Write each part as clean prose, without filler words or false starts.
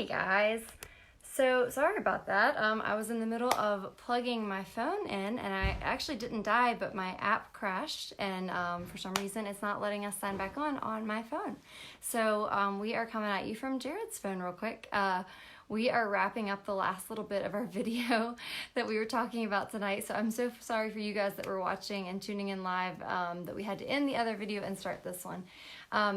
Hey guys, so sorry about that. I was in the middle of plugging my phone in and I actually didn't die, but my app crashed and for some reason it's not letting us sign back on my phone. So we are coming at you from Jared's phone real quick. We are wrapping up the last little bit of our video that we were talking about tonight. So I'm so sorry for you guys that were watching and tuning in live that we had to end the other video and start this one.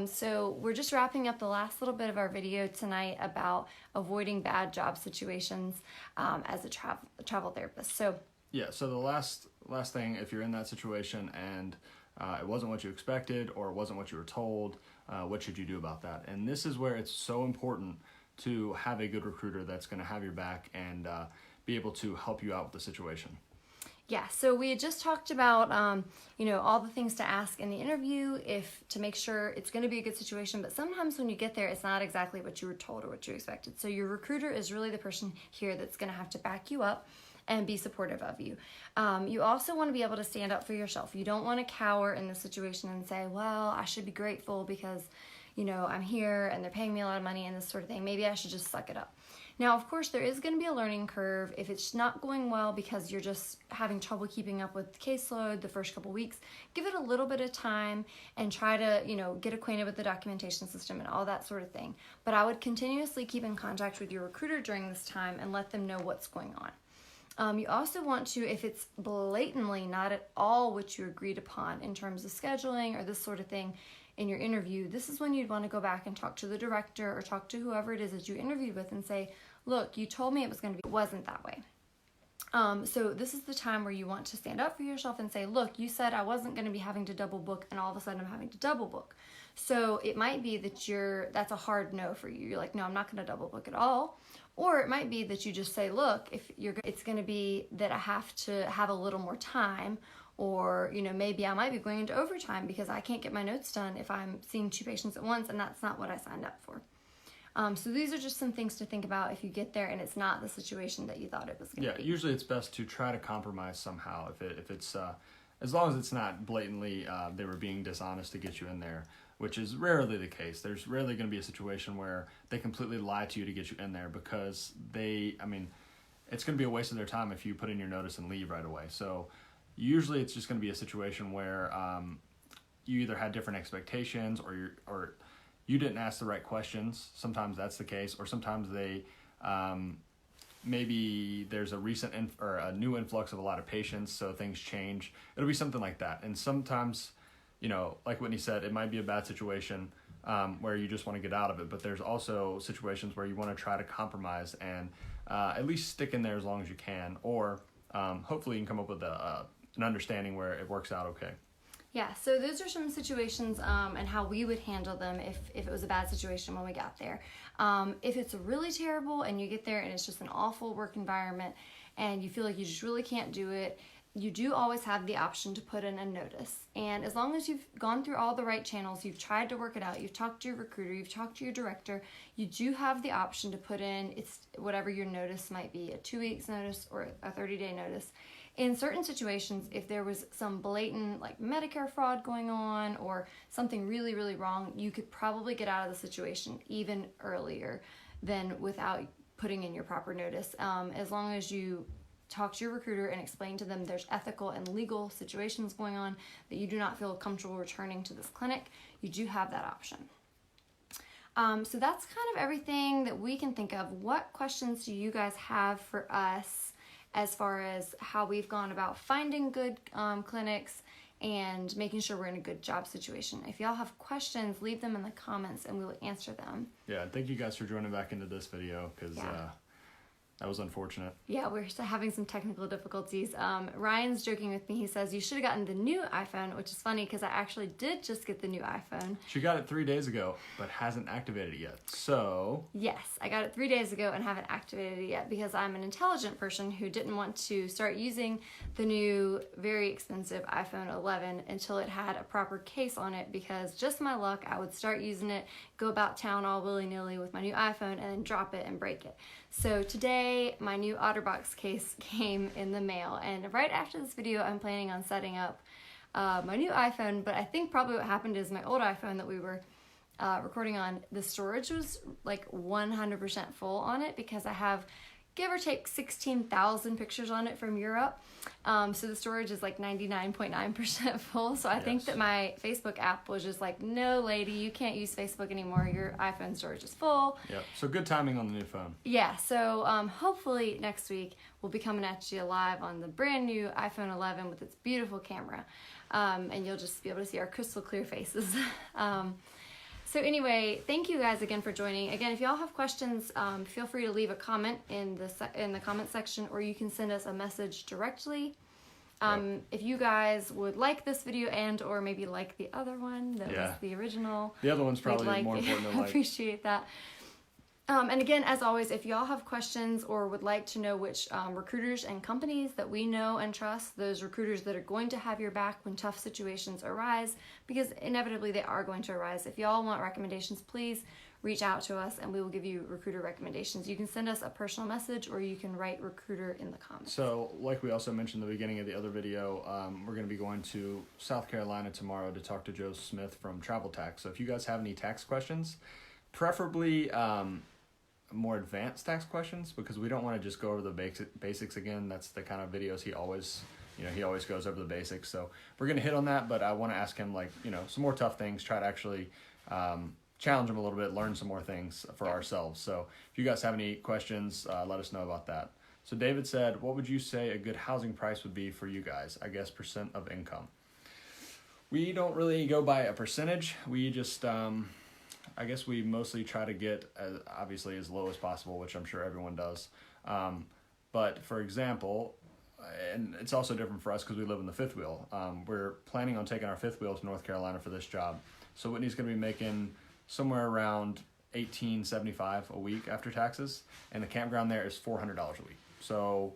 So we're just wrapping up the last little bit of our video tonight about avoiding bad job situations as a travel therapist. So the last thing, if you're in that situation and it wasn't what you expected or it wasn't what you were told, what should you do about that? And this is where it's so important to have a good recruiter that's going to have your back and be able to help you out with the situation. Yeah, so we had just talked about, all the things to ask in the interview to make sure it's going to be a good situation, but sometimes when you get there, it's not exactly what you were told or what you expected. So your recruiter is really the person here that's going to have to back you up and be supportive of you. You also want to be able to stand up for yourself. You don't want to cower in the situation and say, well, I should be grateful because I'm here and they're paying me a lot of money and this sort of thing. Maybe I should just suck it up. Now, of course, there is going to be a learning curve. If it's not going well because you're just having trouble keeping up with the caseload the first couple weeks, give it a little bit of time and try to, get acquainted with the documentation system and all that sort of thing. But I would continuously keep in contact with your recruiter during this time and let them know what's going on. You also want to, if it's blatantly not at all what you agreed upon in terms of scheduling or this sort of thing, in your interview, this is when you'd want to go back and talk to the director or talk to whoever it is that you interviewed with and say, look, you told me it was going to be, it wasn't that way. So this is the time where you want to stand up for yourself and say, look, you said I wasn't going to be having to double book and all of a sudden I'm having to double book. So it might be that that's a hard no for you. You're like, no, I'm not going to double book at all. Or it might be that you just say, look, it's going to be that I have to have a little more time. Or, maybe I might be going into overtime because I can't get my notes done if I'm seeing 2 patients at once and that's not what I signed up for. So these are just some things to think about if you get there and it's not the situation that you thought it was going to be. Yeah, usually it's best to try to compromise somehow if it's as long as it's not blatantly they were being dishonest to get you in there, which is rarely the case. There's rarely going to be a situation where they completely lie to you to get you in there because it's going to be a waste of their time if you put in your notice and leave right away. So usually it's just going to be a situation where you either had different expectations or you didn't ask the right questions. Sometimes that's the case, or sometimes they maybe there's a recent or a new influx of a lot of patients, so things change. It'll be something like that. And sometimes, like Whitney said, it might be a bad situation where you just want to get out of it. But there's also situations where you want to try to compromise and at least stick in there as long as you can, or hopefully you can come up with an understanding where it works out okay. Yeah, so those are some situations and how we would handle them if it was a bad situation when we got there. If it's really terrible and you get there and it's just an awful work environment and you feel like you just really can't do it, you do always have the option to put in a notice. And as long as you've gone through all the right channels, you've tried to work it out, you've talked to your recruiter, you've talked to your director, you do have the option to put in whatever your notice might be, a 2 weeks notice or a 30-day notice. In certain situations, if there was some blatant Medicare fraud going on or something really, really wrong, you could probably get out of the situation even earlier than without putting in your proper notice. As long as you talk to your recruiter and explain to them there's ethical and legal situations going on that you do not feel comfortable returning to this clinic, you do have that option. So that's kind of everything that we can think of. What questions do you guys have for us as far as how we've gone about finding good clinics and making sure we're in a good job situation? If y'all have questions, leave them in the comments and we will answer them. Yeah, thank you guys for joining back into this video because that was unfortunate. Yeah, we're still having some technical difficulties. Ryan's joking with me. He says, you should have gotten the new iPhone, which is funny because I actually did just get the new iPhone. She got it 3 days ago, but hasn't activated it yet. So yes, I got it 3 days ago and haven't activated it yet because I'm an intelligent person who didn't want to start using the new, very expensive iPhone 11 until it had a proper case on it because just my luck, I would start using it, go about town all willy-nilly with my new iPhone and then drop it and break it. So today, my new OtterBox case came in the mail, and right after this video, I'm planning on setting up my new iPhone, but I think probably what happened is my old iPhone that we were recording on, the storage was like 100% full on it because I have, give or take, 16,000 pictures on it from Europe. So the storage is like 99.9% full. So I think that my Facebook app was just like, no, lady, you can't use Facebook anymore. Your iPhone storage is full. Yep. So good timing on the new phone. Yeah. So hopefully next week we'll be coming at you live on the brand new iPhone 11 with its beautiful camera. And you'll just be able to see our crystal clear faces. So anyway, thank you guys again for joining. Again, if y'all have questions, feel free to leave a comment in the comment section, or you can send us a message directly. If you guys would like this video and or maybe like the other one that was the original. The other one's probably more important to like. Appreciate that. And again, as always, if y'all have questions or would like to know which recruiters and companies that we know and trust, those recruiters that are going to have your back when tough situations arise, because inevitably they are going to arise. If y'all want recommendations, please reach out to us and we will give you recruiter recommendations. You can send us a personal message or you can write recruiter in the comments. So like we also mentioned in the beginning of the other video, we're going to be going to South Carolina tomorrow to talk to Joe Smith from Travel Tax. So if you guys have any tax questions, preferably more advanced tax questions, because we don't want to just go over the basics again. That's the kind of videos he always goes over the basics. So we're going to hit on that, but I want to ask him some more tough things, try to actually challenge him a little bit, learn some more things for ourselves. So if you guys have any questions, let us know about that. So David said, what would you say a good housing price would be for you guys? I guess percent of income. We don't really go by a percentage. We just I guess we mostly try to get obviously as low as possible, which I'm sure everyone does. But for example, and it's also different for us because we live in the fifth wheel. We're planning on taking our fifth wheel to North Carolina for this job. So Whitney's going to be making somewhere around $1,875 a week after taxes, and the campground there is $400 a week. So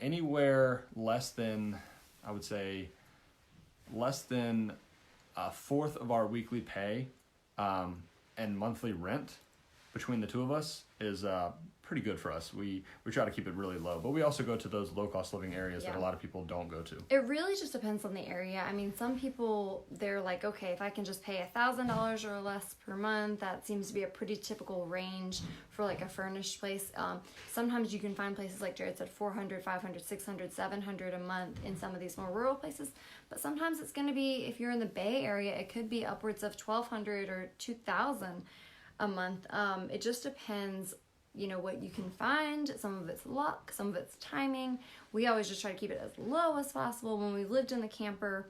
anywhere less than, I would say, less than a fourth of our weekly pay and monthly rent between the two of us is pretty good for us. We try to keep it really low, but we also go to those low cost living areas that a lot of people don't go to. It really just depends on the area. I mean, some people, they're like, okay, if I can just pay $1,000 or less per month, that seems to be a pretty typical range for like a furnished place. Sometimes you can find places like Jared said, 400, 500, 600, 700 a month in some of these more rural places. But sometimes it's going to be, if you're in the Bay Area, it could be upwards of 1,200 or 2,000 a month. It just depends, what you can find. Some of it's luck, some of it's timing. We always just try to keep it as low as possible. When we lived in the camper,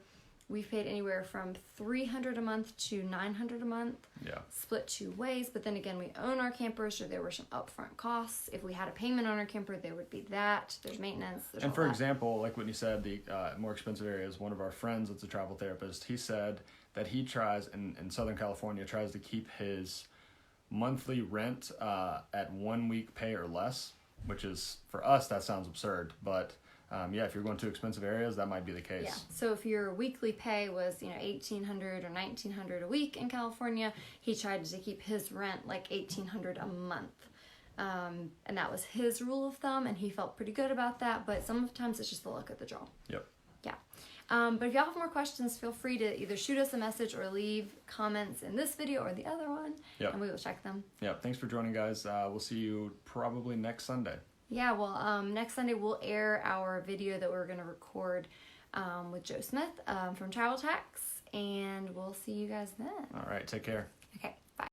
we've paid anywhere from $300 a month to $900 a month. Yeah. Split two ways. But then again, we own our camper, so there were some upfront costs. If we had a payment on our camper, there would be that. There's maintenance. And for example, like Whitney said, the more expensive areas, one of our friends that's a travel therapist, he said that he tries, in Southern California, tries to keep his monthly rent at 1 week pay or less, which is, for us, that sounds absurd. But if you're going to expensive areas, that might be the case. Yeah. So if your weekly pay was, $1,800 or $1,900 a week in California, he tried to keep his rent like $1,800 a month. And that was his rule of thumb, and he felt pretty good about that. But sometimes it's just the luck of the draw. Yep. Yeah. But if y'all have more questions, feel free to either shoot us a message or leave comments in this video or the other one, and we will check them. Yeah. Thanks for joining, guys. We'll see you probably next Sunday. Yeah, well, next Sunday we'll air our video that we're going to record with Joe Smith from Travel Tax, and we'll see you guys then. All right, take care.